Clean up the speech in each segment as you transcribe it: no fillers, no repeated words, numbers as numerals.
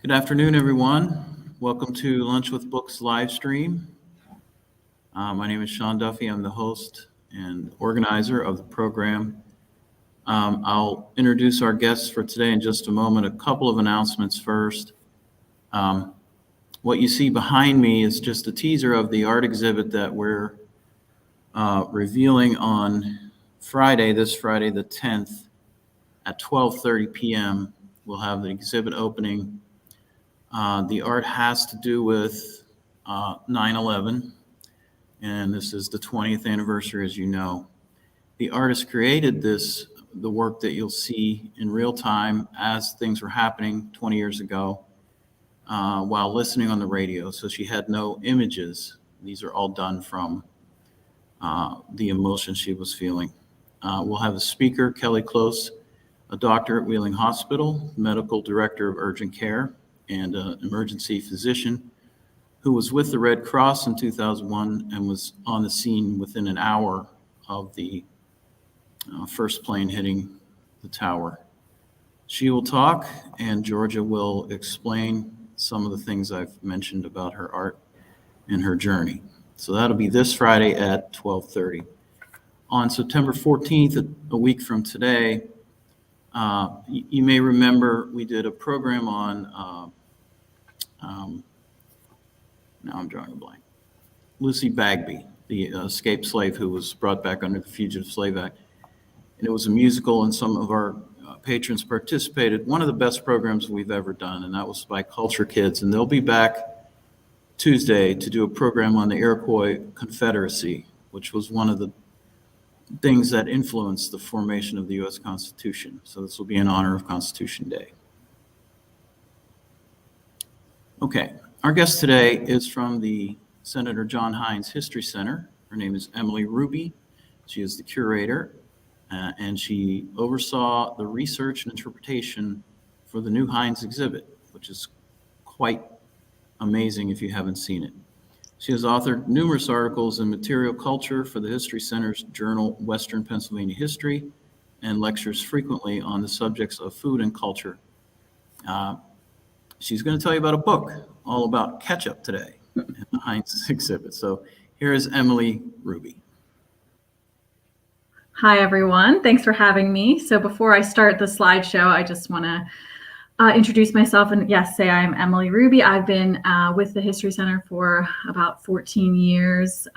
Good afternoon, everyone. Welcome to Lunch with Books live stream. My name is Sean Duffy. I'm the host and organizer of the program. I'll introduce our guests for today in just a moment. A couple of announcements first. What you see behind me is just a teaser of the art exhibit that we're revealing on Friday, this Friday the 10th at 12:30 p.m. We'll have the exhibit opening. The art has to do with 9/11, and this is the 20th anniversary, as you know. The artist created the work that you'll see in real time as things were happening 20 years ago while listening on the radio. So she had no images. These are all done from the emotion she was feeling. We'll have a speaker, Kelly Close, a doctor at Wheeling Hospital, medical director of urgent care, and an emergency physician who was with the Red Cross in 2001 and was on the scene within an hour of the first plane hitting the tower. She will talk, and Georgia will explain some of the things I've mentioned about her art and her journey. So that'll be this Friday at 12:30. On September 14th, a week from today, you may remember we did a program on now I'm drawing a blank. Lucy Bagby, the escaped slave who was brought back under the Fugitive Slave Act. And it was a musical, and some of our patrons participated. One of the best programs we've ever done, and that was by Culture Kids. And they'll be back Tuesday to do a program on the Iroquois Confederacy, which was one of the things that influenced the formation of the U.S. Constitution. So this will be in honor of Constitution Day. Okay, our guest today is from the Senator John Heinz History Center. Her name is Emily Ruby. She is the curator, and she oversaw the research and interpretation for the new Heinz exhibit, which is quite amazing if you haven't seen it. She has authored numerous articles in material culture for the History Center's journal, Western Pennsylvania History, and lectures frequently on the subjects of food and culture. She's going to tell you about a book all about ketchup today in the Heinz exhibit. So here is Emily Ruby. Hi, everyone. Thanks for having me. So before I start the slideshow, I just want to introduce myself and yes, say I'm Emily Ruby. I've been with the History Center for about 14 years.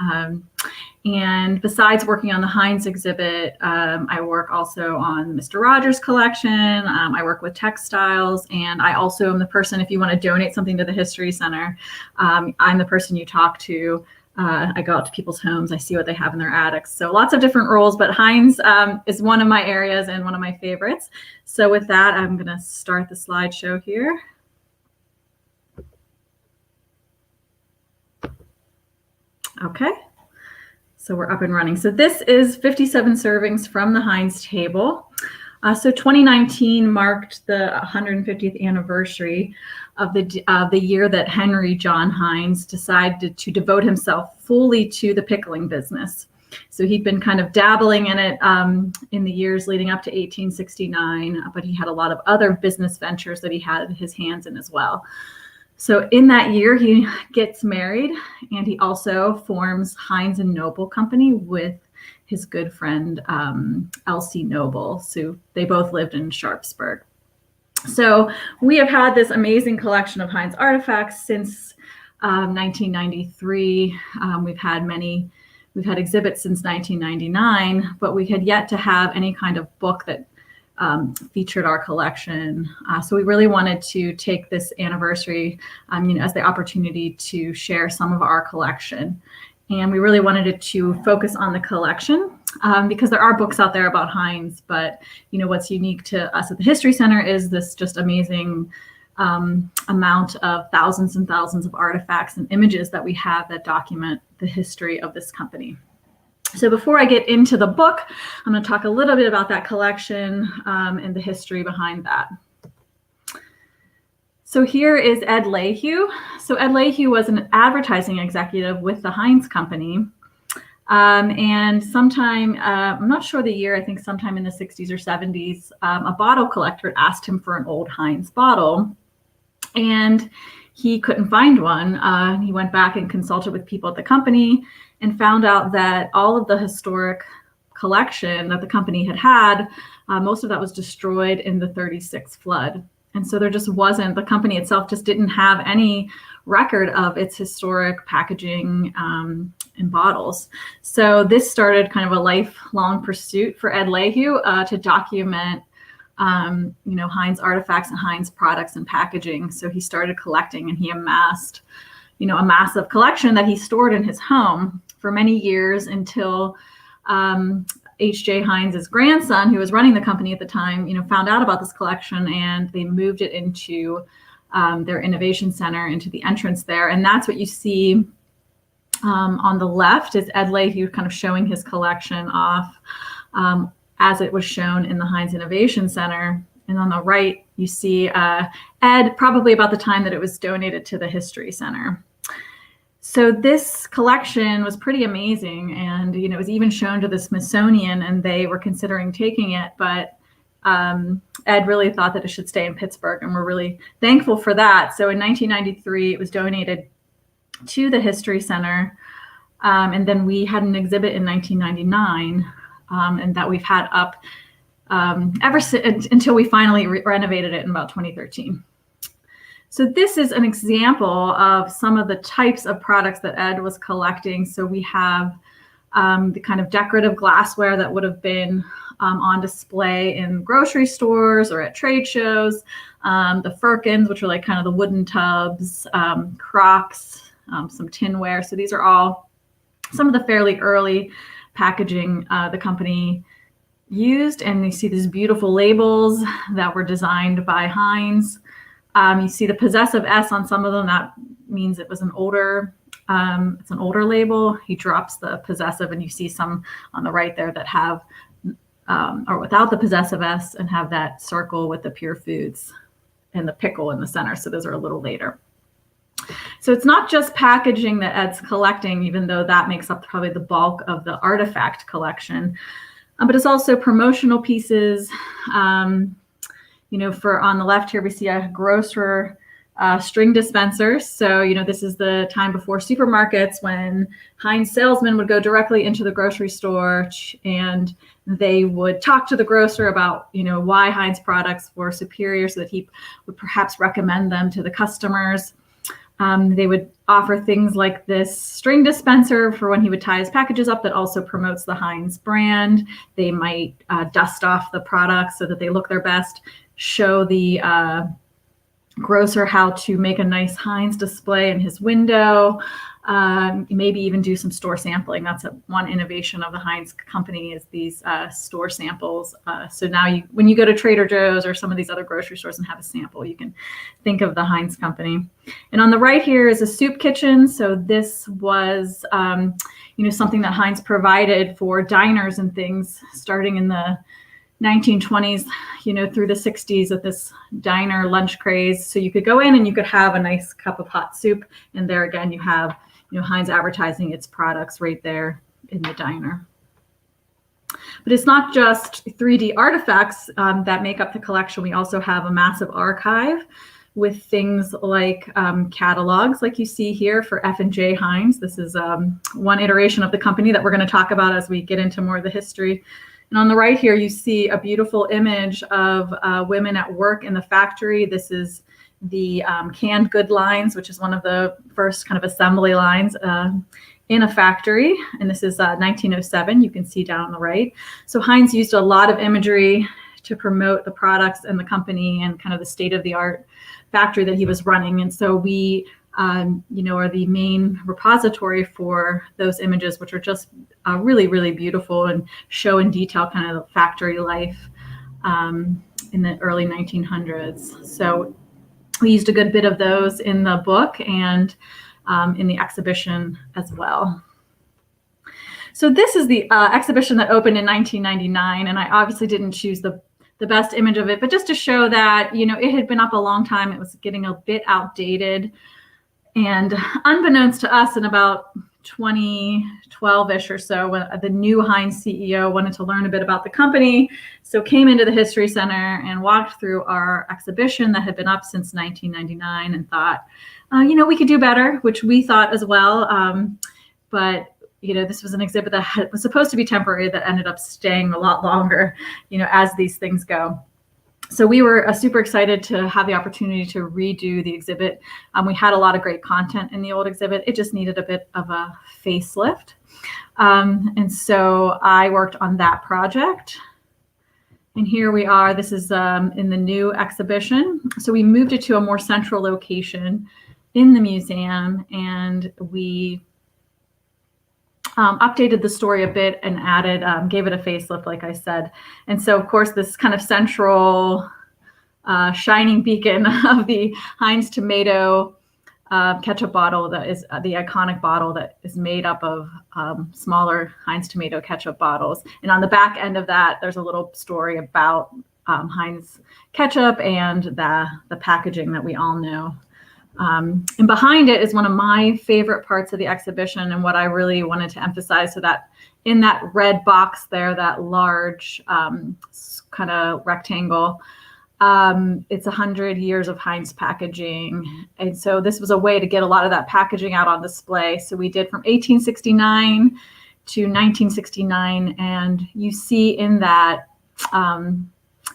And besides working on the Heinz exhibit, I work also on Mr. Rogers collection. I work with textiles, and I also am the person, if you want to donate something to the History Center, I'm the person you talk to. I go out to people's homes. I see what they have in their attics. So lots of different roles, but Heinz is one of my areas and one of my favorites. So with that, I'm going to start the slideshow here. Okay. So we're up and running. So this is 57 servings from the Heinz table. So 2019 marked the 150th anniversary of the year that Henry John Heinz decided to devote himself fully to the pickling business. So he'd been kind of dabbling in it in the years leading up to 1869, but he had a lot of other business ventures that he had his hands in as well. So in that year, he gets married, and he also forms Heinz and Noble Company with his good friend, Elsie Noble. So they both lived in Sharpsburg. So we have had this amazing collection of Heinz artifacts since 1993. We've had exhibits since 1999, but we had yet to have any kind of book that featured our collection. So we really wanted to take this anniversary, as the opportunity to share some of our collection. And we really wanted it to focus on the collection because there are books out there about Heinz, but what's unique to us at the History Center is this just amazing amount of thousands and thousands of artifacts and images that we have that document the history of this company. So before I get into the book, I'm going to talk a little bit about that collection and the history behind that. So here is Ed Lahu. So Ed Lahu was an advertising executive with the Heinz Company. And sometime, I'm not sure the year, I think sometime in the 60s or 70s, a bottle collector asked him for an old Heinz bottle. and he couldn't find one. He went back and consulted with people at the company and found out that all of the historic collection that the company had, most of that was destroyed in the 36 flood. And so there just wasn't, the company itself just didn't have any record of its historic packaging in bottles. So this started kind of a lifelong pursuit for Ed Lahu to document Heinz artifacts and Heinz products and packaging. So he started collecting, and he amassed, a massive collection that he stored in his home for many years until H.J. Heinz's grandson, who was running the company at the time, found out about this collection, and they moved it into their innovation center, into the entrance there. And that's what you see on the left is Ed Lahu kind of showing his collection off as it was shown in the Heinz Innovation Center. And on the right, you see Ed, probably about the time that it was donated to the History Center. So this collection was pretty amazing, and it was even shown to the Smithsonian, and they were considering taking it, but Ed really thought that it should stay in Pittsburgh, and we're really thankful for that. So in 1993, it was donated to the History Center, and then we had an exhibit in 1999, and that we've had up ever since, until we finally renovated it in about 2013. So this is an example of some of the types of products that Ed was collecting. So we have the kind of decorative glassware that would have been on display in grocery stores or at trade shows, the firkins, which are like kind of the wooden tubs, crocks, some tinware. So these are all some of the fairly early packaging the company used. And you see these beautiful labels that were designed by Heinz. You see the possessive S on some of them. That means it was an older, it's an older label. He drops the possessive, and you see some on the right there that have, or without the possessive S, and have that circle with the pure foods and the pickle in the center. So those are a little later. So it's not just packaging that Ed's collecting, even though that makes up probably the bulk of the artifact collection, but it's also promotional pieces. For on the left here, we see a grocer string dispenser. So, this is the time before supermarkets, when Heinz salesmen would go directly into the grocery store, and they would talk to the grocer about, why Heinz products were superior, so that he would perhaps recommend them to the customers. They would offer things like this string dispenser for when he would tie his packages up that also promotes the Heinz brand. They might dust off the products so that they look their best, show the grocer how to make a nice Heinz display in his window, maybe even do some store sampling. That's one innovation of the Heinz company, is these store samples. So now when you go to Trader Joe's or some of these other grocery stores and have a sample, you can think of the Heinz company. And on the right here is a soup kitchen. So this was something that Heinz provided for diners and things starting in the 1920s, through the 60s, with this diner lunch craze. So you could go in and you could have a nice cup of hot soup. And there again, you have, Heinz advertising its products right there in the diner. But it's not just 3D artifacts that make up the collection. We also have a massive archive with things like catalogs, like you see here for F&J Heinz. This is one iteration of the company that we're going to talk about as we get into more of the history. And on the right here, you see a beautiful image of women at work in the factory. This is the canned good lines, which is one of the first kind of assembly lines in a factory. And this is 1907, you can see down on the right. So Heinz used a lot of imagery to promote the products and the company and kind of the state-of-the-art factory that he was running. And so we are the main repository for those images, which are just really, really beautiful and show in detail kind of the factory life in the early 1900s. So we used a good bit of those in the book and in the exhibition as well. So this is the exhibition that opened in 1999, and I obviously didn't choose the best image of it, but just to show that, it had been up a long time. It was getting a bit outdated. And unbeknownst to us, in about 2012-ish or so, when the new Heinz CEO wanted to learn a bit about the company. So came into the History Center and walked through our exhibition that had been up since 1999 and thought, we could do better, which we thought as well. But this was an exhibit that was supposed to be temporary that ended up staying a lot longer, as these things go. So we were super excited to have the opportunity to redo the exhibit. We had a lot of great content in the old exhibit. It just needed a bit of a facelift. And so I worked on that project. And here we are. This is in the new exhibition. So we moved it to a more central location in the museum, and we updated the story a bit and added, gave it a facelift, like I said. And so, of course, this kind of central shining beacon of the Heinz tomato ketchup bottle, that is the iconic bottle that is made up of smaller Heinz tomato ketchup bottles. And on the back end of that, there's a little story about Heinz ketchup and the packaging that we all know. And behind it is one of my favorite parts of the exhibition, and what I really wanted to emphasize, so that in that red box there, that large kind of rectangle, it's 100 years of Heinz packaging. And so this was a way to get a lot of that packaging out on display. So we did from 1869 to 1969, and you see in that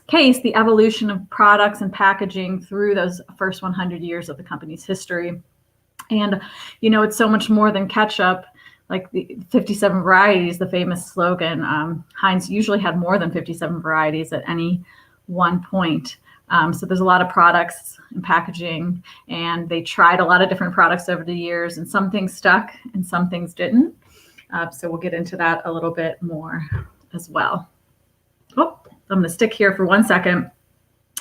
case the evolution of products and packaging through those first 100 years of the company's history. And it's so much more than ketchup, like the 57 varieties, the famous slogan. Heinz usually had more than 57 varieties at any one point. So there's a lot of products and packaging, and they tried a lot of different products over the years, and some things stuck and some things didn't. So we'll get into that a little bit more as well. Oh, I'm going to stick here for 1 second.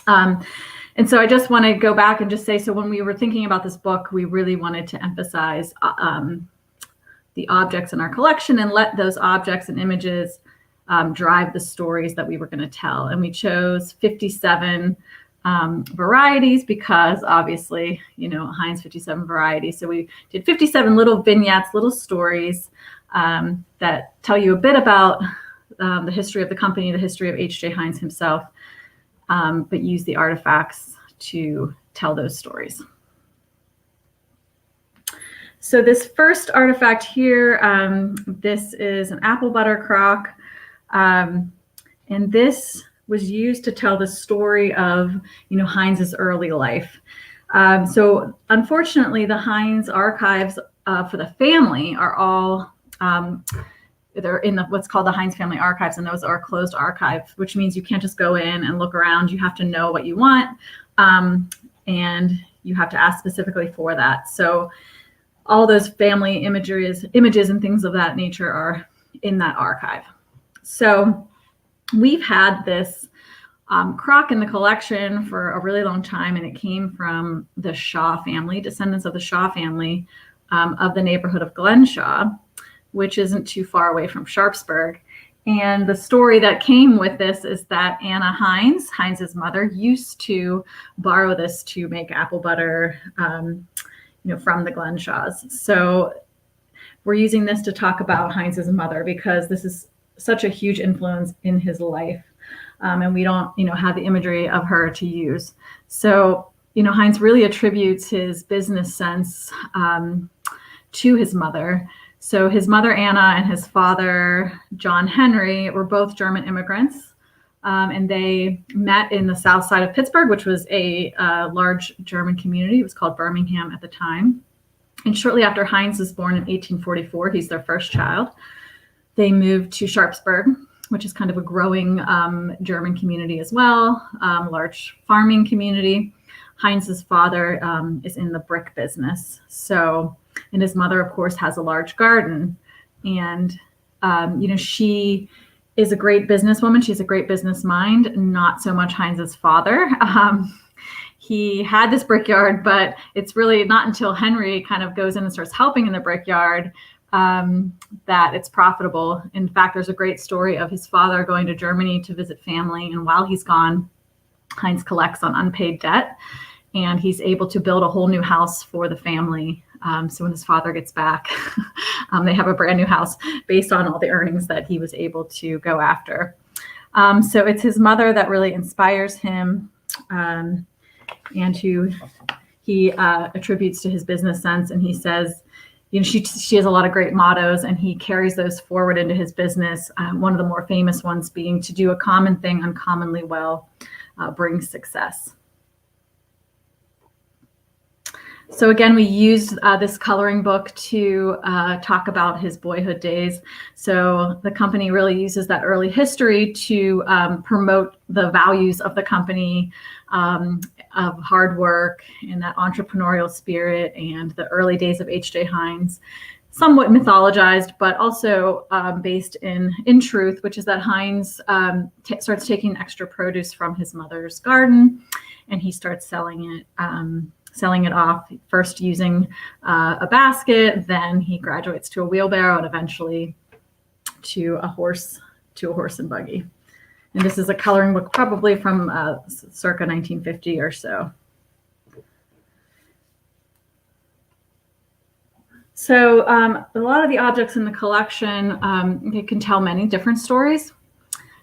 And so I just want to go back and just say, so when we were thinking about this book, we really wanted to emphasize the objects in our collection and let those objects and images drive the stories that we were going to tell. And we chose 57 varieties because obviously, Heinz 57 varieties. So we did 57 little vignettes, little stories that tell you a bit about the history of the company, the history of H.J. Heinz himself, but use the artifacts to tell those stories. So this first artifact here, this is an apple butter crock, and this was used to tell the story of, Heinz's early life. So unfortunately, the Heinz archives for the family are all they're in what's called the Heinz Family Archives, and those are closed archives, which means you can't just go in and look around. You have to know what you want, and you have to ask specifically for that. So all those family images and things of that nature are in that archive. So we've had this crock in the collection for a really long time, and it came from the Shaw family, descendants of the Shaw family of the neighborhood of Glenshaw, which isn't too far away from Sharpsburg. And the story that came with this is that Anna Heinz, Heinz's mother, used to borrow this to make apple butter, from the Glenshaws. So we're using this to talk about Heinz's mother because this is such a huge influence in his life. And we don't, have the imagery of her to use. So, Heinz really attributes his business sense to his mother. So his mother, Anna, and his father, John Henry, were both German immigrants. And they met in the south side of Pittsburgh, which was a large German community. It was called Birmingham at the time. And shortly after Heinz was born in 1844, he's their first child, they moved to Sharpsburg, which is kind of a growing German community as well, large farming community. Heinz's father is in the brick business. So, and his mother, of course, has a large garden. And, she is a great businesswoman. She has a great business mind, not so much Heinz's father. He had this brickyard, but it's really not until Henry kind of goes in and starts helping in the brickyard that it's profitable. In fact, there's a great story of his father going to Germany to visit family. And while he's gone, Heinz collects on unpaid debt, and he's able to build a whole new house for the family So when his father gets back, they have a brand new house based on all the earnings that he was able to go after. So it's his mother that really inspires him, and who he attributes to his business sense. And he says, she has a lot of great mottos, and he carries those forward into his business. One of the more famous ones being, to do a common thing uncommonly well brings success. So again, we used this coloring book to talk about his boyhood days. So the company really uses that early history to promote the values of the company, of hard work and that entrepreneurial spirit, and the early days of H.J. Heinz. Somewhat mythologized, but also based in truth, which is that Heinz starts taking extra produce from his mother's garden, and he starts selling it off, first using a basket, then he graduates to a wheelbarrow, and eventually to a horse and buggy. And this is a coloring book probably from circa 1950 or so. So a lot of the objects in the collection, you can tell many different stories.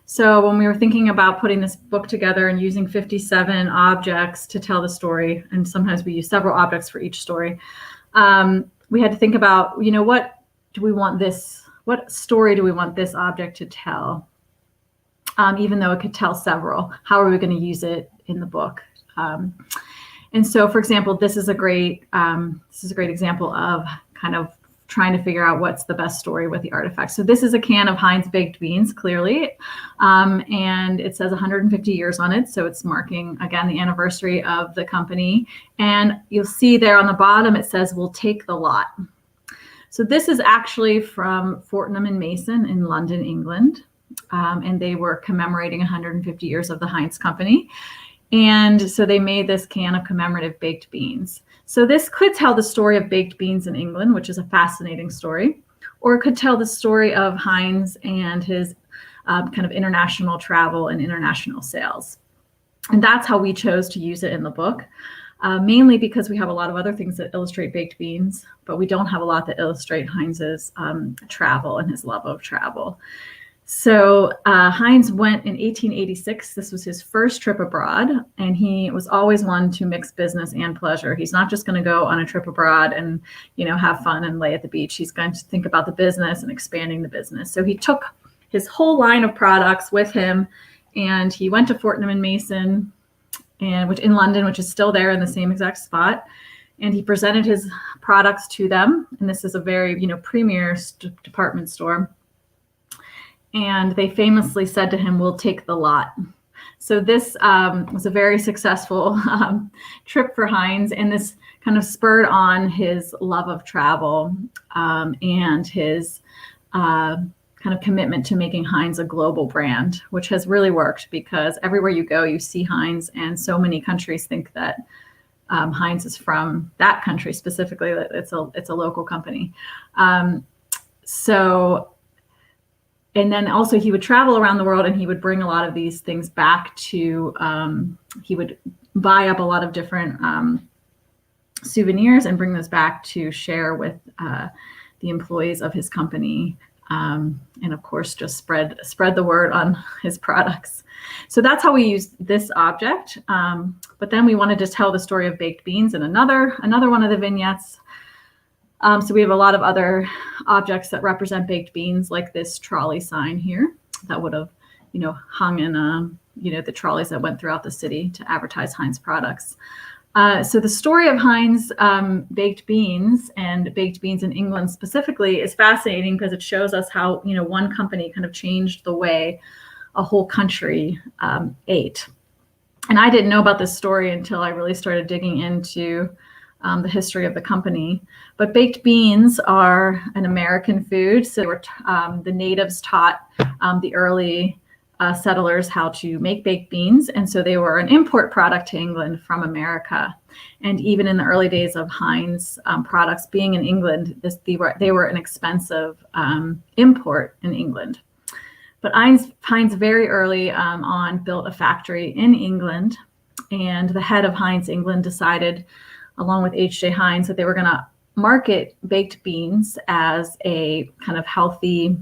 So when we were thinking about putting this book together and using 57 objects to tell the story, and sometimes we use several objects for each story, we had to think about, what story do we want this object to tell? Even though it could tell several, how are we going to use it in the book? And so, for example, this is a great example of kind of trying to figure out what's the best story with the artifacts. So this is a can of Heinz baked beans, clearly, and it says 150 years on it. So it's marking, again, the anniversary of the company. And you'll see there on the bottom, it says, "We'll take the lot." So this is actually from Fortnum and Mason in London, England. And they were commemorating 150 years of the Heinz company. And so they made this can of commemorative baked beans. So this could tell the story of baked beans in England, which is a fascinating story, or it could tell the story of Heinz and his kind of international travel and international sales. And that's how we chose to use it in the book, mainly because we have a lot of other things that illustrate baked beans, but we don't have a lot that illustrate Heinz's travel and his love of travel. So Heinz went in 1886. This was his first trip abroad, and he was always one to mix business and pleasure. He's not just going to go on a trip abroad and, have fun and lay at the beach. He's going to think about the business and expanding the business. So he took his whole line of products with him, and he went to Fortnum and Mason, which in London, which is still there in the same exact spot. And he presented his products to them. And this is a very, premier department store. And they famously said to him, "We'll take the lot." So this was a very successful trip for Heinz, and this kind of spurred on his love of travel and his kind of commitment to making Heinz a global brand, which has really worked because everywhere you go, you see Heinz, and so many countries think that Heinz is from that country specifically, that it's a local company. And then also he would travel around the world, and he would bring a lot of these things back to, he would buy up a lot of different souvenirs and bring those back to share with the employees of his company. And of course, just spread the word on his products. So that's how we used this object. But then we wanted to tell the story of baked beans in another one of the vignettes. So we have a lot of other objects that represent baked beans, like this trolley sign here that would have, hung in, the trolleys that went throughout the city to advertise Heinz products. So the story of Heinz baked beans and baked beans in England specifically is fascinating because it shows us how, one company kind of changed the way a whole country ate. And I didn't know about this story until I really started digging into the history of the company. But baked beans are an American food. So the natives taught the early settlers how to make baked beans. And so they were an import product to England from America. And even in the early days of Heinz products being in England, they were an expensive import in England. But Heinz very early on built a factory in England. And the head of Heinz England decided, along with H.J. Heinz, that they were going to market baked beans as a kind of healthy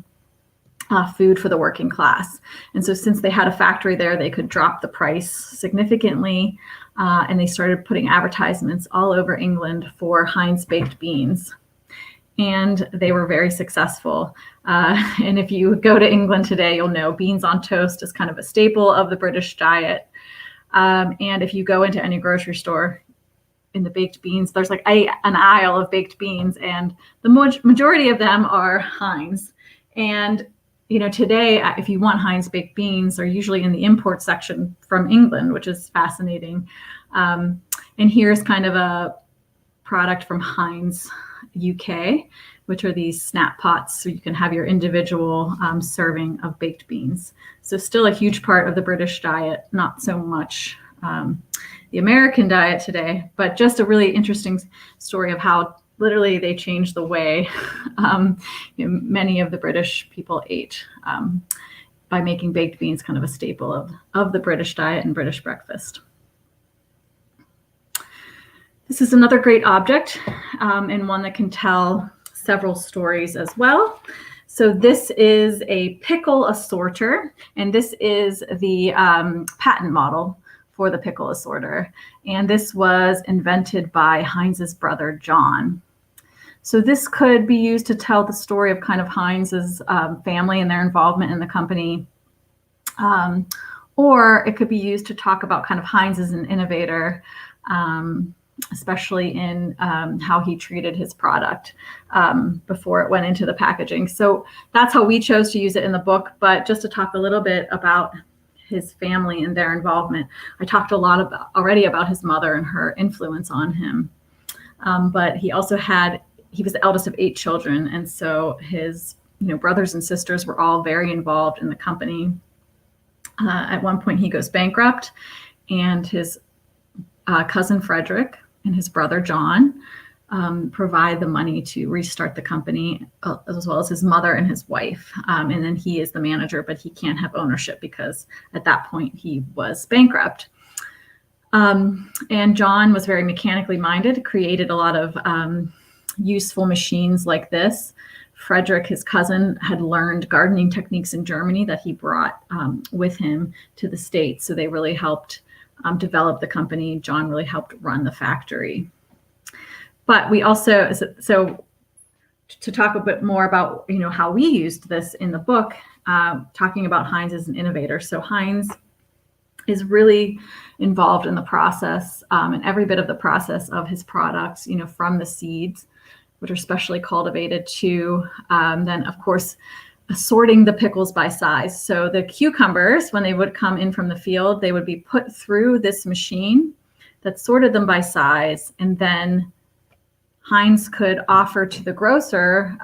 food for the working class. And so since they had a factory there, they could drop the price significantly. And they started putting advertisements all over England for Heinz baked beans. And they were very successful. And if you go to England today, you'll know beans on toast is kind of a staple of the British diet. And if you go into any grocery store in the baked beans, there's like an aisle of baked beans, and the majority of them are Heinz. And today, if you want Heinz baked beans, they're usually in the import section from England, which is fascinating. And here's kind of a product from Heinz UK, which are these snap pots, so you can have your individual serving of baked beans. So still a huge part of the British diet, not so much the American diet today, but just a really interesting story of how literally they changed the way many of the British people ate by making baked beans kind of a staple of the British diet and British breakfast. This is another great object and one that can tell several stories as well. So this is a pickle assorter, and this is the patent model for the pickle assorter. And this was invented by Heinz's brother, John. So this could be used to tell the story of kind of Heinz's family and their involvement in the company. Or it could be used to talk about kind of Heinz as an innovator, especially in how he treated his product before it went into the packaging. So that's how we chose to use it in the book. But just to talk a little bit about his family and their involvement, I talked a lot already about his mother and her influence on him. But he also he was the eldest of 8 children. And so his brothers and sisters were all very involved in the company. At one point he goes bankrupt, and his cousin Frederick and his brother John provide the money to restart the company, as well as his mother and his wife. And then he is the manager, but he can't have ownership because at that point he was bankrupt. And John was very mechanically minded, created a lot of useful machines like this. Frederick, his cousin, had learned gardening techniques in Germany that he brought with him to the States. So they really helped develop the company. John really helped run the factory. But we also, so to talk a bit more about, how we used this in the book, talking about Heinz as an innovator. So Heinz is really involved in the process and every bit of the process of his products, from the seeds, which are specially cultivated, to then, of course, assorting the pickles by size. So the cucumbers, when they would come in from the field, they would be put through this machine that sorted them by size. And then Heinz could offer to the grocer,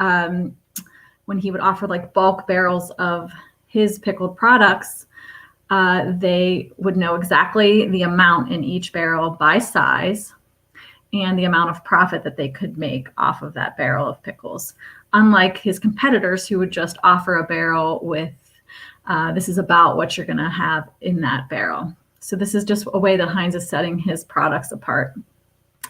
when he would offer like bulk barrels of his pickled products, they would know exactly the amount in each barrel by size and the amount of profit that they could make off of that barrel of pickles. Unlike his competitors who would just offer a barrel with, this is about what you're gonna have in that barrel. So this is just a way that Heinz is setting his products apart.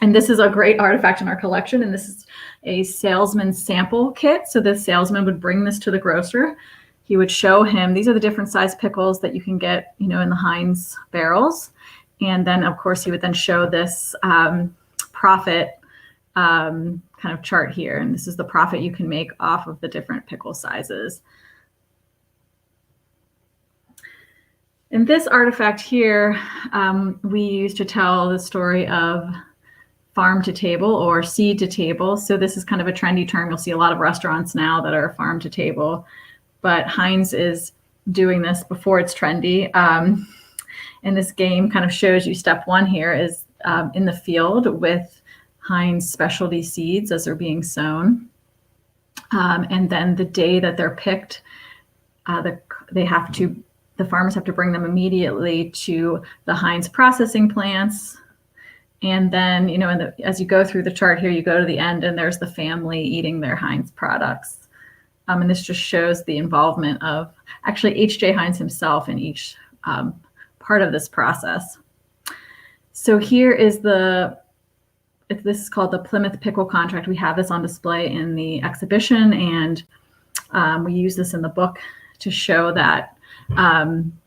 And this is a great artifact in our collection, and this is a Salesman Sample Kit. So the salesman would bring this to the grocer. He would show him, these are the different size pickles that you can get, in the Heinz barrels. And then, of course, he would then show this profit kind of chart here. And this is the profit you can make off of the different pickle sizes. And this artifact here, we use to tell the story of farm to table or seed to table. So this is kind of a trendy term. You'll see a lot of restaurants now that are farm to table, but Heinz is doing this before it's trendy. And this game kind of shows you step one here is in the field with Heinz specialty seeds as they're being sown. And then the day that they're picked, the farmers have to bring them immediately to the Heinz processing plants. And then, as you go through the chart here, you go to the end and there's the family eating their Heinz products. And this just shows the involvement of actually H.J. Heinz himself in each part of this process. So here is the this is called the Plymouth Pickle Contract. We have this on display in the exhibition, and we use this in the book to show that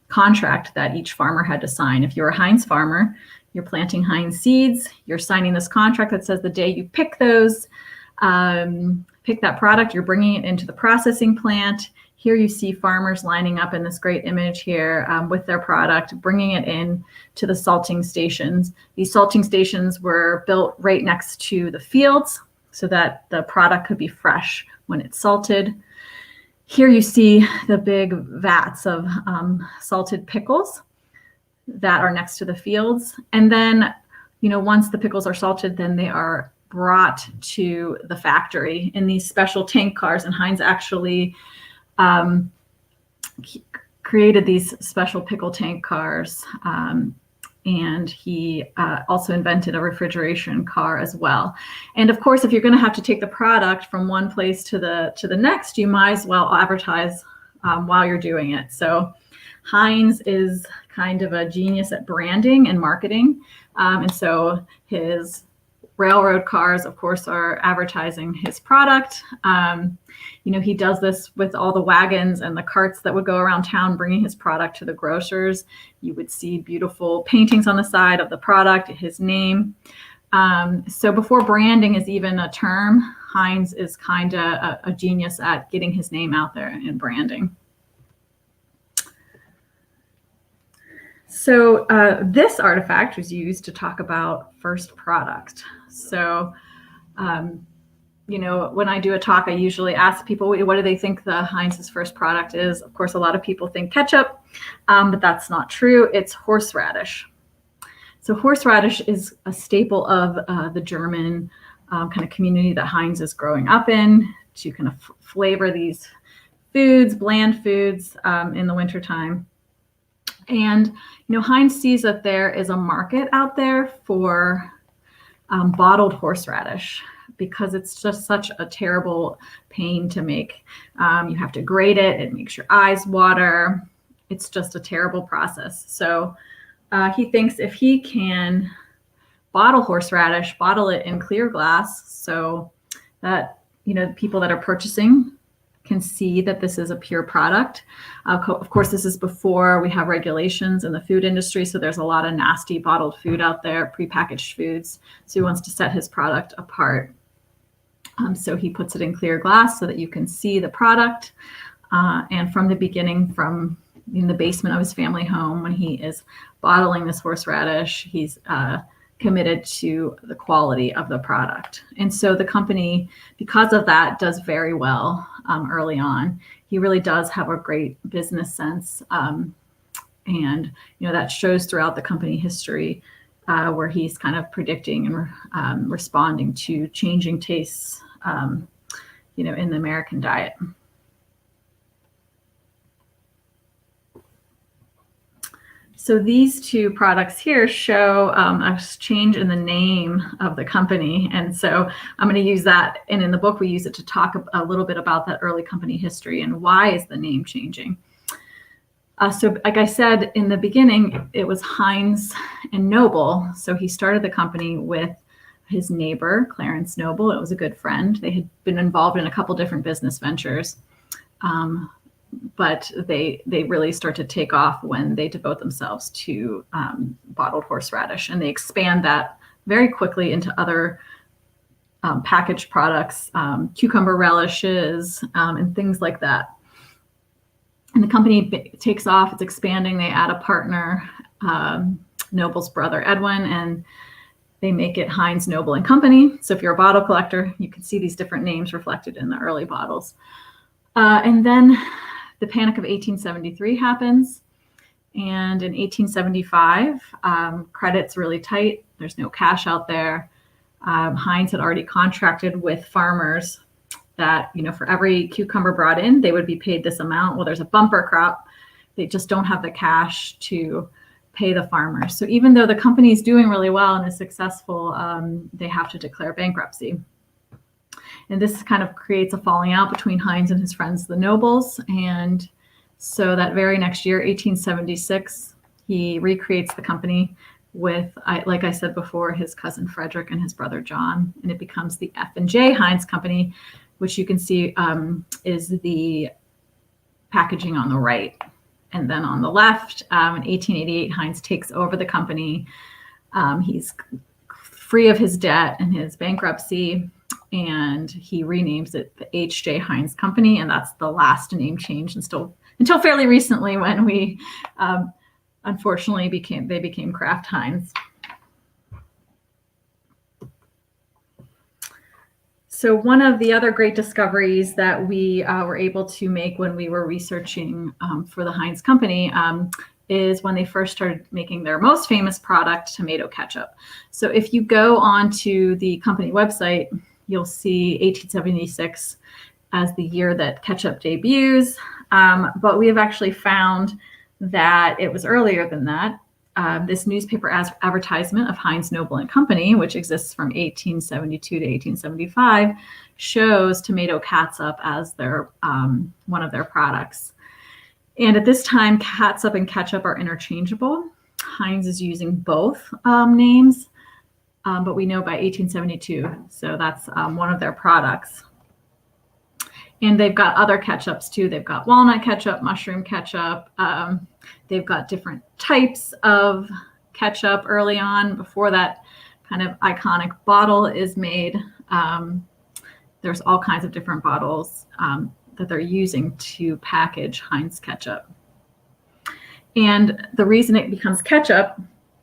contract that each farmer had to sign. If you're a Heinz farmer, you're planting Heinz seeds, you're signing this contract that says the day you pick those, pick that product, you're bringing it into the processing plant. Here you see farmers lining up in this great image here with their product, bringing it in to the salting stations. These salting stations were built right next to the fields so that the product could be fresh when it's salted. Here you see the big vats of salted pickles that are next to the fields. And then, once the pickles are salted, then they are brought to the factory in these special tank cars. And Heinz actually created these special pickle tank cars. And he also invented a refrigeration car as well. And of course, if you're going to have to take the product from one place to the next, you might as well advertise while you're doing it. So Heinz is kind of a genius at branding and marketing. And so his railroad cars, of course, are advertising his product. He does this with all the wagons and the carts that would go around town bringing his product to the grocers. You would see beautiful paintings on the side of the product, his name. So before branding is even a term, Heinz is kind of a genius at getting his name out there and branding. So this artifact was used to talk about first product. So, when I do a talk, I usually ask people, what do they think the Heinz's first product is? Of course, a lot of people think ketchup, but that's not true. It's horseradish. So horseradish is a staple of the German kind of community that Heinz is growing up in to kind of flavor these foods, bland foods in the wintertime. And, Heinz sees that there is a market out there for bottled horseradish because it's just such a terrible pain to make. You have to grate it. It makes your eyes water. It's just a terrible process. So he thinks if he can bottle horseradish, bottle it in clear glass so that, the people that are purchasing can see that this is a pure product. Of course, this is before we have regulations in the food industry. So there's a lot of nasty bottled food out there, prepackaged foods. So he wants to set his product apart. So he puts it in clear glass so that you can see the product. And from the beginning, from in the basement of his family home, when he is bottling this horseradish, he's committed to the quality of the product. And so the company, because of that, does very well early on. He really does have a great business sense. And, that shows throughout the company history where he's kind of predicting and responding to changing tastes, in the American diet. So these two products here show a change in the name of the company. And so I'm going to use that. And in the book, we use it to talk a little bit about that early company history and why is the name changing. So like I said, in the beginning, it was Heinz and Noble. So he started the company with his neighbor, Clarence Noble. It was a good friend. They had been involved in a couple different business ventures. But they really start to take off when they devote themselves to bottled horseradish, and they expand that very quickly into other packaged products, cucumber relishes, and things like that. And the company takes off, it's expanding. They add a partner, Noble's brother, Edwin, and they make it Heinz, Noble and Company. So if you're a bottle collector, you can see these different names reflected in the early bottles. And then the Panic of 1873 happens. And in 1875, credit's really tight. There's no cash out there. Heinz had already contracted with farmers that, for every cucumber brought in, they would be paid this amount. Well, there's a bumper crop. They just don't have the cash to pay the farmers. So even though the company is doing really well and is successful, they have to declare bankruptcy. And this kind of creates a falling out between Heinz and his friends, the Nobles. And so that very next year, 1876, he recreates the company, with, like I said before, his cousin Frederick and his brother John, and it becomes the F&J Heinz Company, which you can see is the packaging on the right. And then on the left, in 1888, Heinz takes over the company. He's free of his debt and his bankruptcy, and he renames it the H.J. Heinz Company, and that's the last name change until fairly recently, when we unfortunately became Kraft Heinz. So one of the other great discoveries that we were able to make when we were researching for the Heinz Company is when they first started making their most famous product, tomato ketchup. So if you go onto the company website, you'll see 1876 as the year that ketchup debuts. But we have actually found that it was earlier than that. This newspaper advertisement of Heinz Noble and Company, which exists from 1872 to 1875, shows tomato catsup as their one of their products. And at this time, catsup and ketchup are interchangeable. Heinz is using both names, but we know by 1872, so that's one of their products. And they've got other ketchups too. They've got walnut ketchup, mushroom ketchup. They've got different types of ketchup early on, before that kind of iconic bottle is made. There's all kinds of different bottles that they're using to package Heinz ketchup. And the reason it becomes ketchup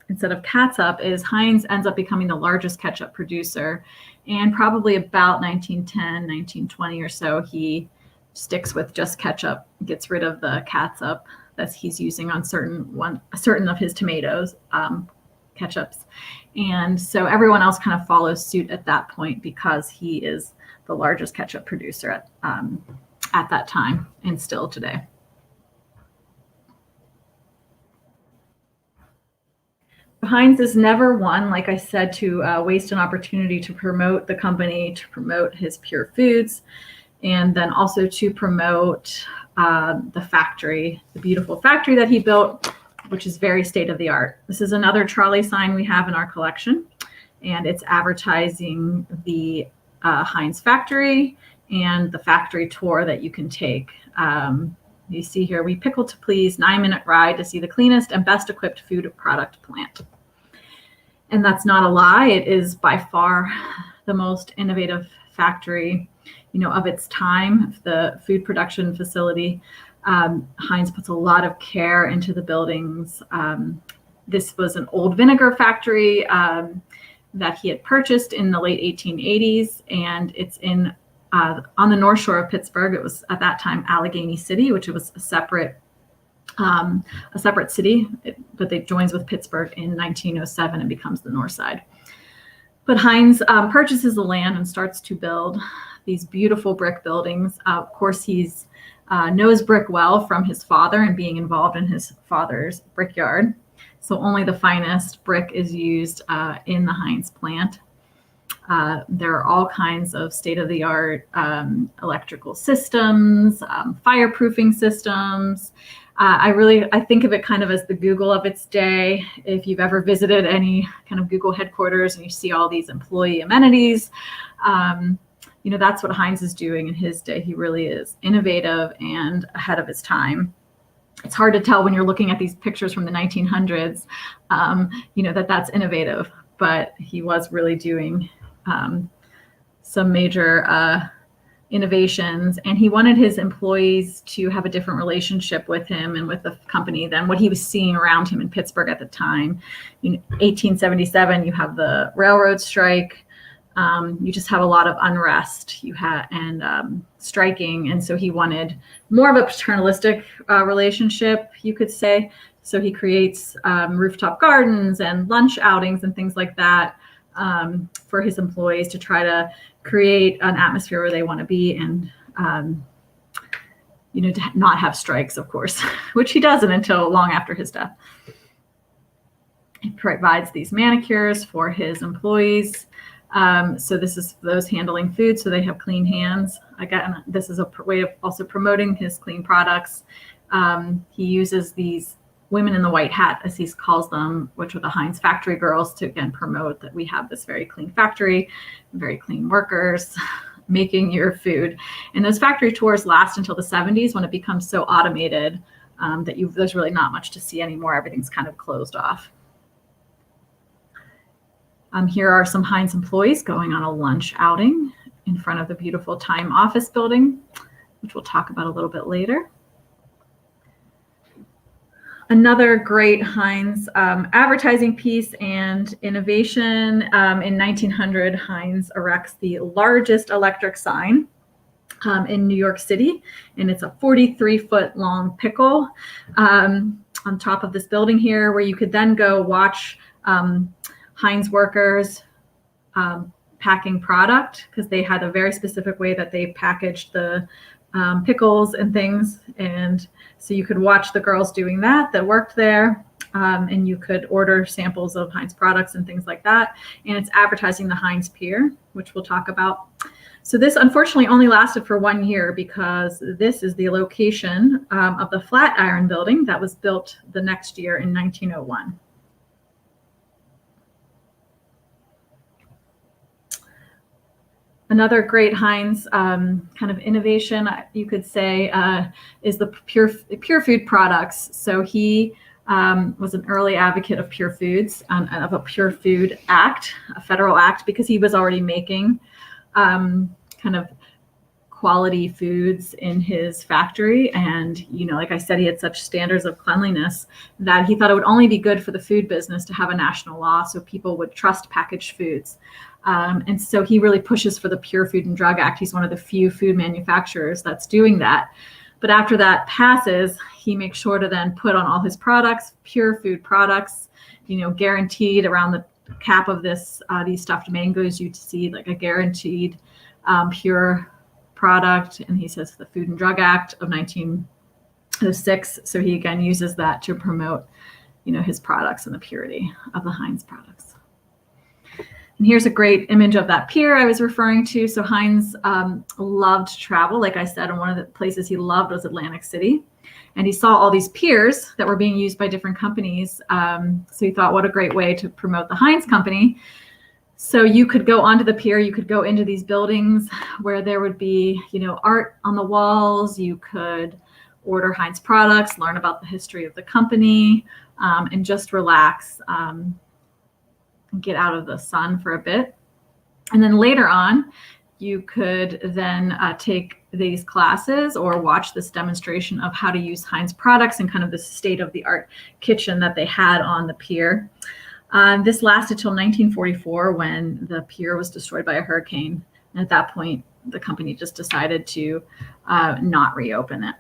instead of catsup is Heinz ends up becoming the largest ketchup producer. And probably about 1910, 1920 or so, he sticks with just ketchup, gets rid of the catsup that he's using on certain of his tomatoes, ketchups. And so everyone else kind of follows suit at that point, because he is the largest ketchup producer at that time and still today. Heinz is never one, like I said, to waste an opportunity to promote the company, to promote his pure foods, and then also to promote the factory, the beautiful factory that he built, which is very state-of-the-art. This is another Charlie sign we have in our collection, and it's advertising the Heinz factory and the factory tour that you can take. You see here, we pickle to please, 9-minute ride to see the cleanest and best equipped food product plant. And that's not a lie. It is by far the most innovative factory, of its time, the food production facility. Heinz puts a lot of care into the buildings. This was an old vinegar factory that he had purchased in the late 1880s, and it's on the North Shore of Pittsburgh. It was at that time Allegheny City, which was a separate city, but it joins with Pittsburgh in 1907 and becomes the North Side. But Heinz purchases the land and starts to build these beautiful brick buildings. Of course, he's knows brick well from his father and being involved in his father's brickyard. So only the finest brick is used in the Heinz plant. There are all kinds of state-of-the-art electrical systems, fireproofing systems. I think of it kind of as the Google of its day. If you've ever visited any kind of Google headquarters and you see all these employee amenities, that's what Heinz is doing in his day. He really is innovative and ahead of his time. It's hard to tell when you're looking at these pictures from the 1900s, that's innovative, but he was really doing some major innovations, and he wanted his employees to have a different relationship with him and with the company than what he was seeing around him in Pittsburgh at the time. In 1877, you have the railroad strike. You just have a lot of unrest. And striking, and so he wanted more of a paternalistic relationship, you could say. So he creates rooftop gardens and lunch outings and things like that for his employees to try to create an atmosphere where they want to be, and to not have strikes, of course, which he doesn't until long after his death. He provides these manicures for his employees. So this is those handling food, so they have clean hands. Again, this is a way of also promoting his clean products. He uses these women in the white hat, as he calls them, which are the Heinz factory girls, to again promote that we have this very clean factory, very clean workers making your food. And those factory tours last until the 70s, when it becomes so automated that there's really not much to see anymore. Everything's kind of closed off. Here are some Heinz employees going on a lunch outing in front of the beautiful Time office building, which we'll talk about a little bit later. Another great Heinz advertising piece and innovation. In 1900, Heinz erects the largest electric sign in New York City, and it's a 43-foot long pickle on top of this building here, where you could then go watch Heinz workers packing product, because they had a very specific way that they packaged the pickles and things. And so you could watch the girls doing that worked there, and you could order samples of Heinz products and things like that. And it's advertising the Heinz Pier, which we'll talk about. So this unfortunately only lasted for 1 year, because this is the location of the Flatiron building that was built the next year in 1901. Another great Heinz kind of innovation, you could say, is the pure food products. So he was an early advocate of pure foods, of a Pure Food Act, a federal act, because he was already making kind of quality foods in his factory. And, like I said, he had such standards of cleanliness that he thought it would only be good for the food business to have a national law so people would trust packaged foods. And so he really pushes for the Pure Food and Drug Act. He's one of the few food manufacturers that's doing that. But after that passes, he makes sure to then put on all his products, pure food products, guaranteed around the cap of this, these stuffed mangoes, you see like a guaranteed pure product. And he says the Food and Drug Act of 1906. So he again uses that to promote, his products and the purity of the Heinz products. And here's a great image of that pier I was referring to. So Heinz loved travel. Like I said, and one of the places he loved was Atlantic City. And he saw all these piers that were being used by different companies. So he thought, what a great way to promote the Heinz company. So you could go onto the pier, you could go into these buildings where there would be, art on the walls. You could order Heinz products, learn about the history of the company, and just relax. Get out of the sun for a bit. And then later on, you could then take these classes or watch this demonstration of how to use Heinz products and kind of the state-of-the-art kitchen that they had on the pier. This lasted till 1944, when the pier was destroyed by a hurricane. And at that point, the company just decided to not reopen it.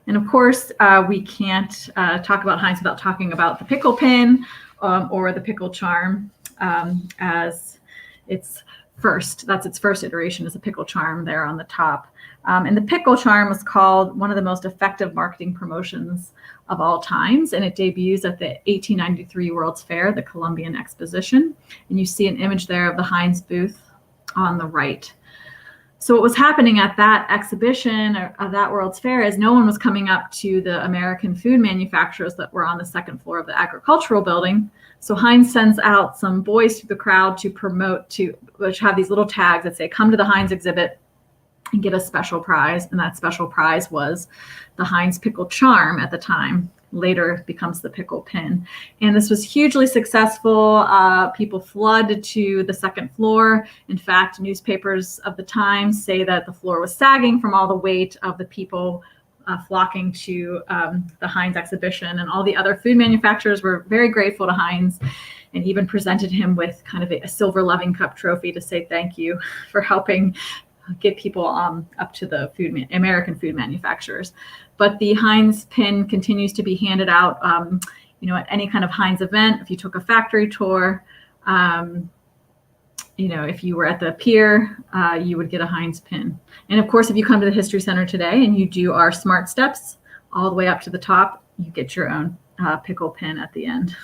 And of course, we can't talk about Heinz without talking about the pickle pin or the pickle charm, as its first iteration is a pickle charm there on the top. And the pickle charm was called one of the most effective marketing promotions of all times. And it debuts at the 1893 World's Fair, the Columbian Exposition. And you see an image there of the Heinz booth on the right. So what was happening at that exhibition of that World's Fair is no one was coming up to the American food manufacturers that were on the second floor of the agricultural building. So Heinz sends out some boys to the crowd to promote, which have these little tags that say, come to the Heinz exhibit and get a special prize. And that special prize was the Heinz pickle charm at the time. Later becomes the pickle pin. And this was hugely successful. People flood to the second floor. In fact, newspapers of the time say that the floor was sagging from all the weight of the people flocking to the Heinz exhibition. And all the other food manufacturers were very grateful to Heinz and even presented him with kind of a silver loving cup trophy to say thank you for helping get people up to the American food manufacturers. But the Heinz pin continues to be handed out, at any kind of Heinz event. If you took a factory tour, if you were at the pier, you would get a Heinz pin. And of course, if you come to the History Center today and you do our smart steps all the way up to the top, you get your own pickle pin at the end.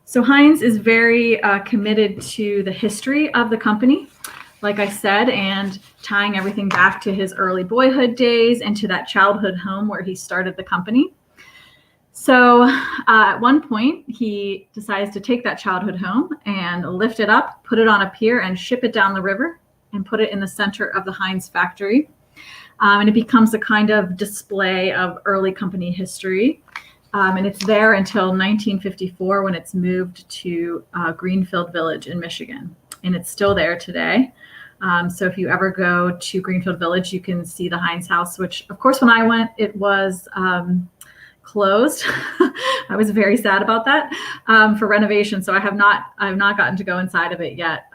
So Heinz is very committed to the history of the company, like I said, and tying everything back to his early boyhood days and to that childhood home where he started the company. So at one point, he decides to take that childhood home and lift it up, put it on a pier, and ship it down the river and put it in the center of the Heinz factory. And it becomes a kind of display of early company history. And it's there until 1954 when it's moved to Greenfield Village in Michigan. And it's still there today. So if you ever go to Greenfield Village, you can see the Heinz house, which, of course, when I went, it was closed. I was very sad about that for renovation. So I've not gotten to go inside of it yet.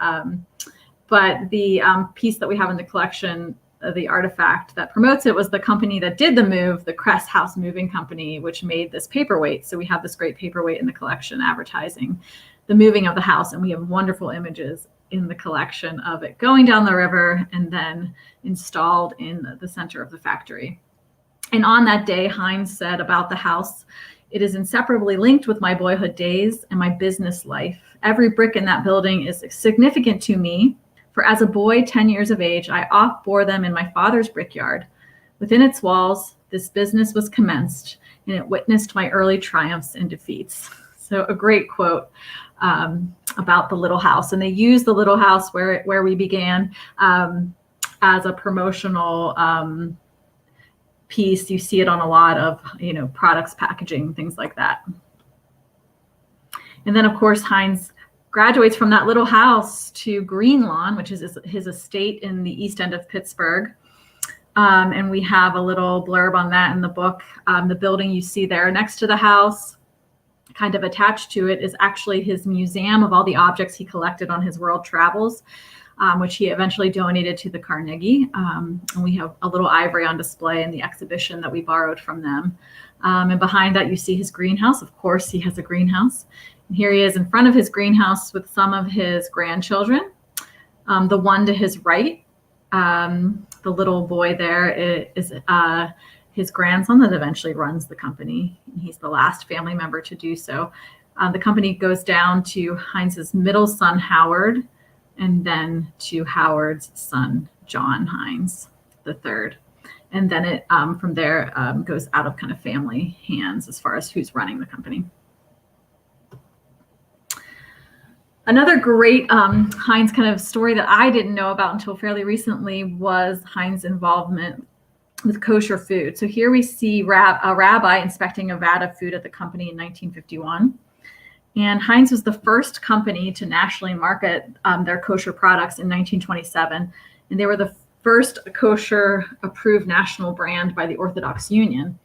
But the piece that we have in the collection, the artifact that promotes it, was the company that did the move, the Cress House Moving Company, which made this paperweight. So we have this great paperweight in the collection advertising the moving of the house. And we have wonderful images in the collection of it going down the river and then installed in the center of the factory. And on that day, Heinz said about the house, "It is inseparably linked with my boyhood days and my business life. Every brick in that building is significant to me, for as a boy 10 years of age, I oft bore them in my father's brickyard. Within its walls, this business was commenced, and it witnessed my early triumphs and defeats." So a great quote about the little house. And they use the little house where we began as a promotional piece. You see it on a lot of, products, packaging, things like that. And then, of course, Heinz graduates from that little house to Green Lawn, which is his estate in the east end of Pittsburgh. And we have a little blurb on that in the book. The building you see there next to the house, kind of attached to it, is actually his museum of all the objects he collected on his world travels, which he eventually donated to the Carnegie. And we have a little ivory on display in the exhibition that we borrowed from them. And behind that, you see his greenhouse. Of course, he has a greenhouse. And here he is in front of his greenhouse with some of his grandchildren. The one to his right, the little boy there, is his grandson that eventually runs the company. He's the last family member to do so. The company goes down to Heinz's middle son, Howard, and then to Howard's son, John Heinz III. And then it from there goes out of kind of family hands as far as who's running the company. Another great Heinz kind of story that I didn't know about until fairly recently was Heinz's involvement with kosher food. So here we see a rabbi inspecting a vat of food at the company in 1951. And Heinz was the first company to nationally market their kosher products in 1927. And they were the first kosher approved national brand by the Orthodox Union.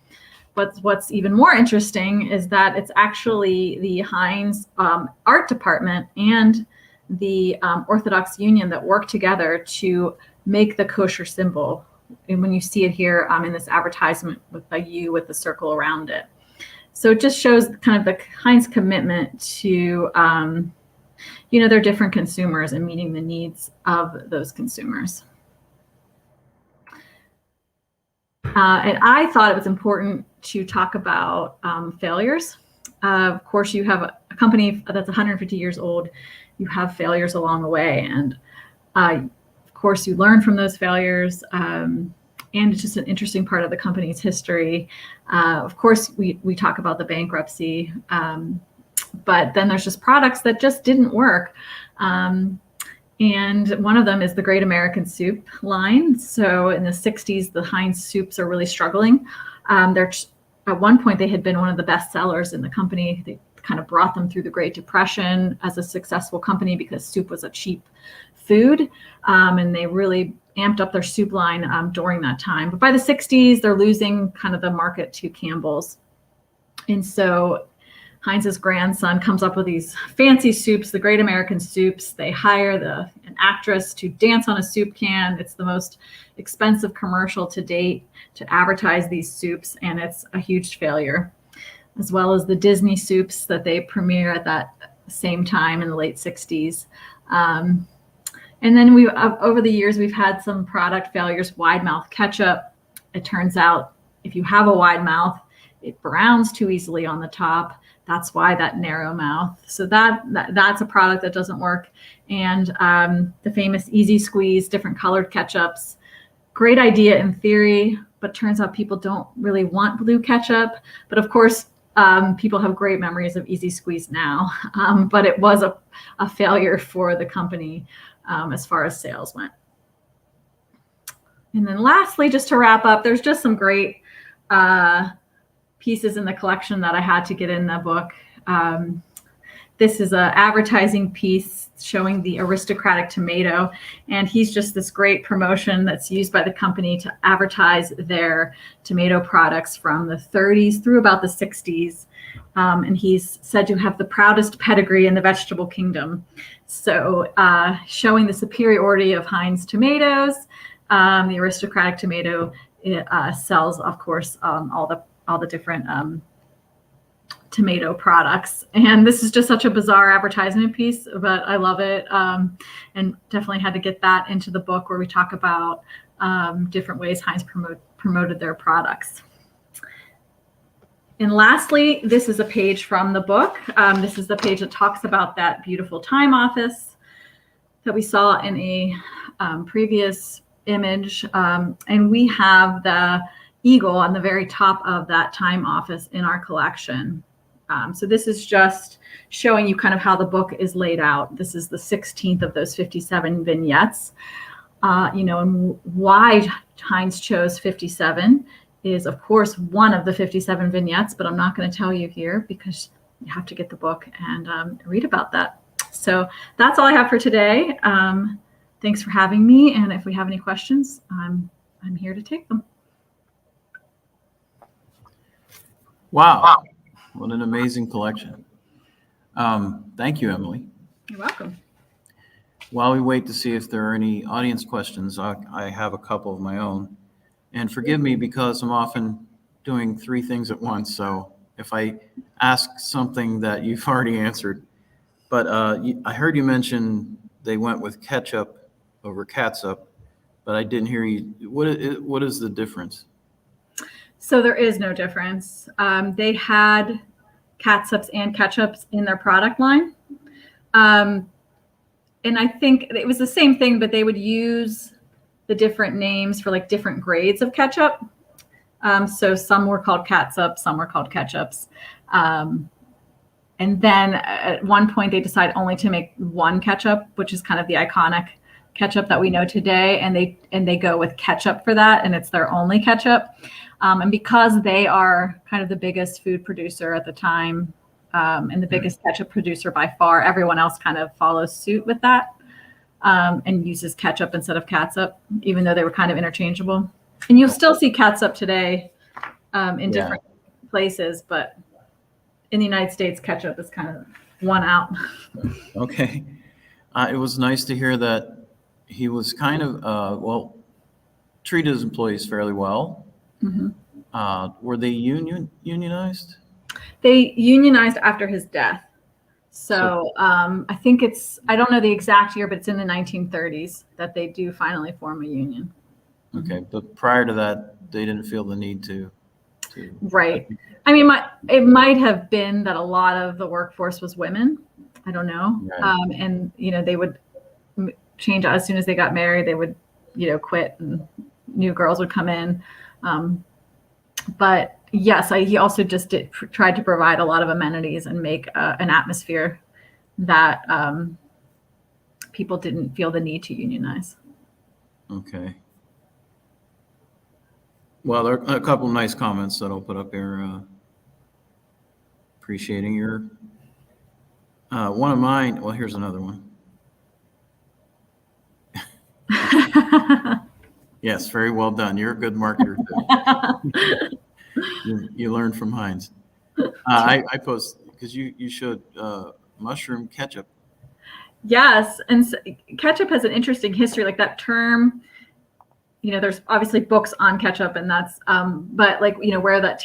But what's even more interesting is that it's actually the Heinz art department and the Orthodox Union that work together to make the kosher symbol. And when you see it here in this advertisement with a U with the circle around it. So it just shows kind of the Heinz commitment to, their different consumers and meeting the needs of those consumers. And I thought it was important to talk about failures. Of course, you have a company that's 150 years old. You have failures along the way. And of course, you learn from those failures. And it's just an interesting part of the company's history. Of course, we talk about the bankruptcy, but then there's just products that just didn't work. And one of them is the Great American Soup line. So in the 60s, the Heinz soups are really struggling. At one point, they had been one of the best sellers in the company. They kind of brought them through the Great Depression as a successful company because soup was a cheap food. And they really amped up their soup line during that time. But by the 60s, they're losing kind of the market to Campbell's. And so Heinz's grandson comes up with these fancy soups, the Great American Soups. They hire an actress to dance on a soup can. It's the most expensive commercial to date to advertise these soups, and it's a huge failure, as well as the Disney soups that they premiere at that same time in the late 60s. And then over the years, we've had some product failures. Wide mouth ketchup. It turns out if you have a wide mouth, It browns too easily on the top. That's why that narrow mouth. So that's a product that doesn't work. And the famous Easy Squeeze, different colored ketchups. Great idea in theory, but turns out people don't really want blue ketchup. But of course, people have great memories of Easy Squeeze now. But it was a failure for the company as far as sales went. And then lastly, just to wrap up, there's just some great pieces in the collection that I had to get in the book. This is an advertising piece showing the aristocratic tomato, and he's just this great promotion that's used by the company to advertise their tomato products from the 30s through about the 60s. And he's said to have the proudest pedigree in the vegetable kingdom. So showing the superiority of Heinz tomatoes, the aristocratic tomato sells, of course, all the different tomato products. And this is just such a bizarre advertisement piece, but I love it. And definitely had to get that into the book where we talk about different ways Heinz promoted their products. And lastly, this is a page from the book. This is the page that talks about that beautiful time office that we saw in a previous image. And we have the eagle on the very top of that time office in our collection. So this is just showing you kind of how the book is laid out. This is the 16th of those 57 vignettes. And why Heinz chose 57 is, of course, one of the 57 vignettes, but I'm not going to tell you here because you have to get the book and read about that. So that's all I have for today. Thanks for having me. And if we have any questions, I'm here to take them. Wow. What an amazing collection. Thank you, Emily. You're welcome. While we wait to see if there are any audience questions, I have a couple of my own. And forgive me because I'm often doing three things at once. So if I ask something that you've already answered, but I heard you mention they went with ketchup over catsup, but I didn't hear you. What is the difference? So there is no difference. They had catsups and ketchups in their product line. And I think it was the same thing, but they would use the different names for like different grades of ketchup. So some were called catsup, some were called ketchups. And then at one point they decided only to make one ketchup, which is kind of the iconic ketchup that we know today. And they go with ketchup for that. And it's their only ketchup. And because they are kind of the biggest food producer at the time, and the biggest ketchup producer by far, everyone else kind of follows suit with that, and uses ketchup instead of catsup, even though they were kind of interchangeable. And you'll still see catsup today in different places, but in the United States, ketchup is kind of won out. Okay. It was nice to hear that he was kind of, treated his employees fairly well. Mm-hmm. Were they unionized? They unionized after his death. So I think I don't know the exact year, but it's in the 1930s that they do finally form a union. Okay, but prior to that, they didn't feel the need to. Right. I mean, it might have been that a lot of the workforce was women. I don't know. Right. And, they would change as soon as they got married, they would, quit and new girls would come in. But yes, he also just tried to provide a lot of amenities and make an atmosphere that people didn't feel the need to unionize. Okay. Well, there are a couple of nice comments that I'll put up here. Appreciating your one of mine. Well, here's another one. Yes, very well done. You're a good marketer too. you learned from Heinz. I post because you showed mushroom ketchup. Yes, and so, ketchup has an interesting history. Like that term, there's obviously books on ketchup, and that's but where that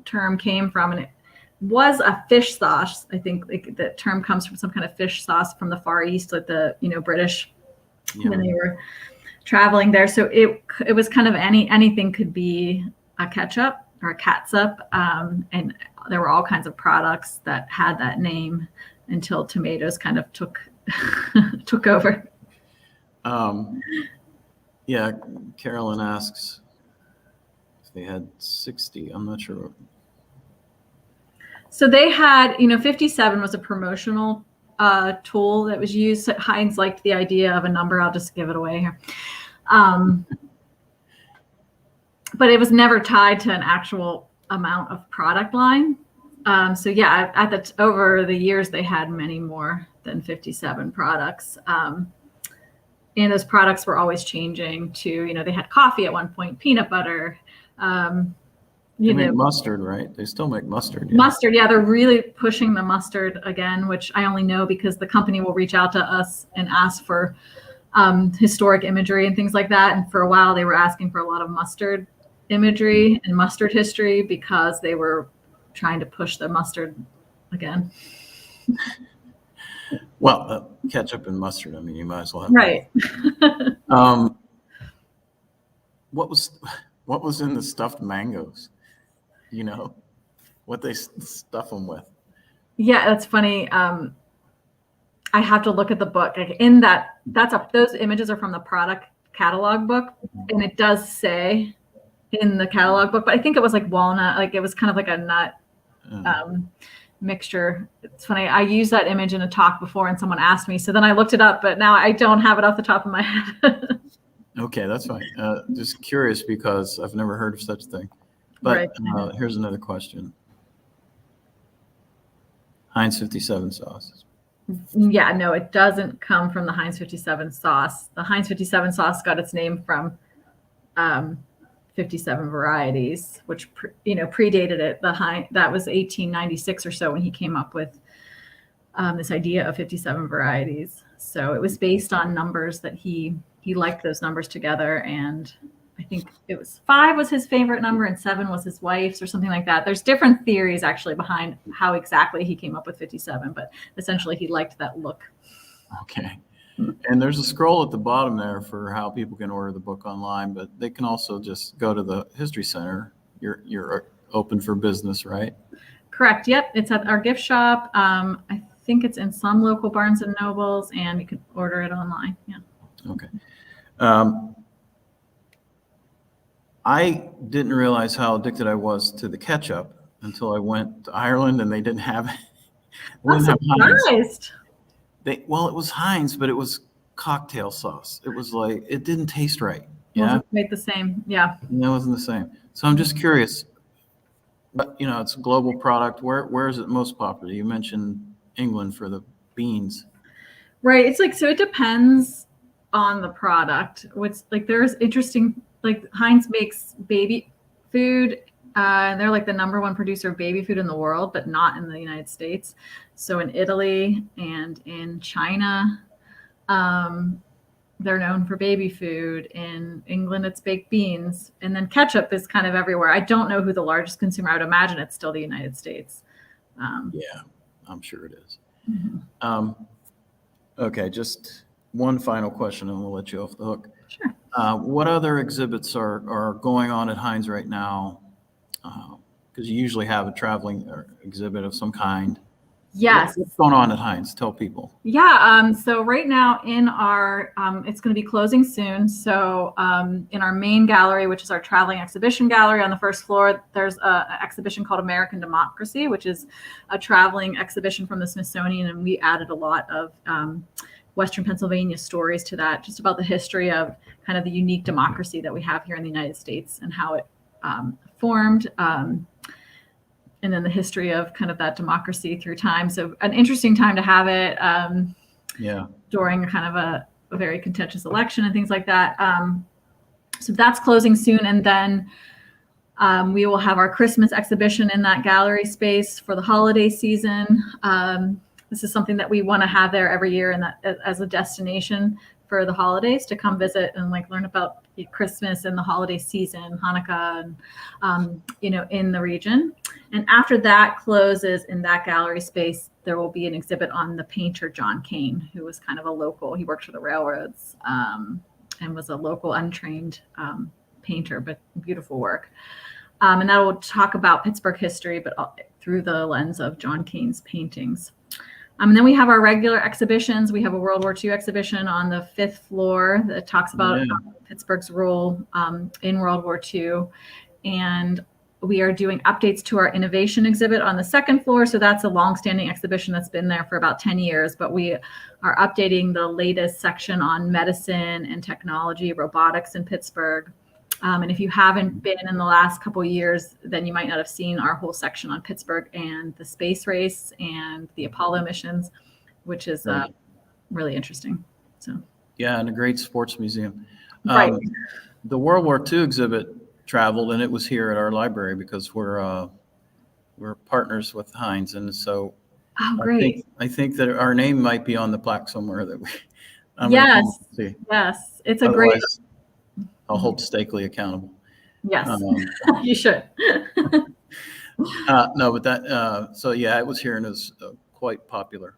term came from, and it was a fish sauce. I think the term comes from some kind of fish sauce from the Far East, like the British when they were traveling there. So it was kind of anything could be a ketchup. or catsup, and there were all kinds of products that had that name until tomatoes kind of took over. Yeah, Carolyn asks if they had 60. I'm not sure. So they had, 57 was a promotional tool that was used. Heinz liked the idea of a number. I'll just give it away here. But it was never tied to an actual amount of product line. So yeah, over the years, they had many more than 57 products. And those products were always changing to, they had coffee at one point, peanut butter. They make mustard, right? They still make mustard. Yeah. Mustard, yeah. They're really pushing the mustard again, which I only know because the company will reach out to us and ask for historic imagery and things like that. And for a while, they were asking for a lot of mustard imagery and mustard history because they were trying to push the mustard again. Well, ketchup and mustard, I mean, you might as well have right. What was in the stuffed mangoes? What they stuff them with? Yeah, that's funny. I have to look at the book. Those images are from the product catalog book, and it does say in the catalog book, but I think it was like walnut, like it was kind of like a nut mixture. It's funny. I used that image in a talk before and someone asked me. So then I looked it up, but now I don't have it off the top of my head. Okay, that's fine. Just curious because I've never heard of such a thing. But right. Here's another question. Heinz 57 sauce. Yeah, no, it doesn't come from the Heinz 57 sauce. The Heinz 57 sauce got its name from 57 varieties, which predated it. That was 1896 or so when he came up with this idea of 57 varieties. So it was based on numbers that he liked those numbers together, and I think it was 5 was his favorite number and 7 was his wife's or something like that. There's different theories actually behind how exactly he came up with 57, but essentially he liked that look. Okay. And there's a scroll at the bottom there for how people can order the book online, but they can also just go to the History Center. You're open for business, right? Correct. Yep. It's at our gift shop. I think it's in some local Barnes and Nobles, and you can order it online. Yeah. Okay. I didn't realize how addicted I was to the ketchup until I went to Ireland and they didn't have it. I'm surprised. It was Heinz, but it was cocktail sauce. It was like, it didn't taste right. Yeah. Wasn't quite the same. Yeah. That wasn't the same. So I'm just curious, but it's a global product. Where is it most popular? You mentioned England for the beans. Right. It's like, so it depends on the product. There's interesting, Heinz makes baby food. And they're like the #1 producer of baby food in the world, but not in the United States. So in Italy and in China, they're known for baby food. In England, it's baked beans. And then ketchup is kind of everywhere. I don't know who the largest consumer. I would imagine it's still the United States. Yeah, I'm sure it is. Mm-hmm. Okay, just one final question and we'll let you off the hook. Sure. What other exhibits are going on at Heinz right now? Because you usually have a traveling exhibit of some kind. Yes. What's going on at Heinz? Tell people. Yeah. So right now in our, it's going to be closing soon. So in our main gallery, which is our traveling exhibition gallery on the first floor, there's an exhibition called American Democracy, which is a traveling exhibition from the Smithsonian. And we added a lot of Western Pennsylvania stories to that, just about the history of kind of the unique democracy that we have here in the United States and how it formed, and then the history of kind of that democracy through time. So an interesting time to have it during kind of a very contentious election and things like that. So that's closing soon. And then we will have our Christmas exhibition in that gallery space for the holiday season. This is something that we want to have there every year, and that as a destination for the holidays to come visit and learn about Christmas and the holiday season, Hanukkah, and in the region. And after that closes in that gallery space, there will be an exhibit on the painter John Kane, who was kind of a local. He worked for the railroads and was a local untrained painter, but beautiful work. And that will talk about Pittsburgh history, but through the lens of John Kane's paintings. And then we have our regular exhibitions. We have a World War II exhibition on the 5th floor that talks about Pittsburgh's role in World War II. And we are doing updates to our innovation exhibit on the 2nd floor. So that's a longstanding exhibition that's been there for about 10 years. But we are updating the latest section on medicine and technology, robotics in Pittsburgh. And if you haven't been in the last couple of years, then you might not have seen our whole section on Pittsburgh and the space race and the Apollo missions, which is really interesting. So yeah, and a great sports museum. Right. The World War II exhibit traveled, and it was here at our library because we're partners with Heinz, and so great. I think that our name might be on the plaque somewhere that yes, it's a great. I'll hold Stakely accountable. Yes, you should. No, but that, so yeah, it was here and it was quite popular.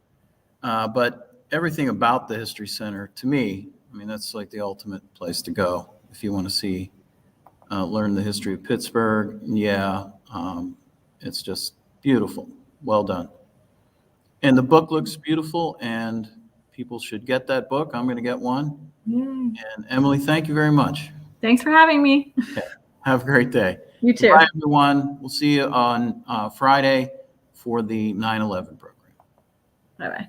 But everything about the History Center, to me, I mean, that's like the ultimate place to go if you want to see, learn the history of Pittsburgh. Yeah, it's just beautiful. Well done. And the book looks beautiful, and people should get that book. I'm going to get one. Yay. And Emily, thank you very much. Thanks for having me. Okay. Have a great day. You too. Bye, everyone. We'll see you on Friday for the 9/11 program. Bye-bye.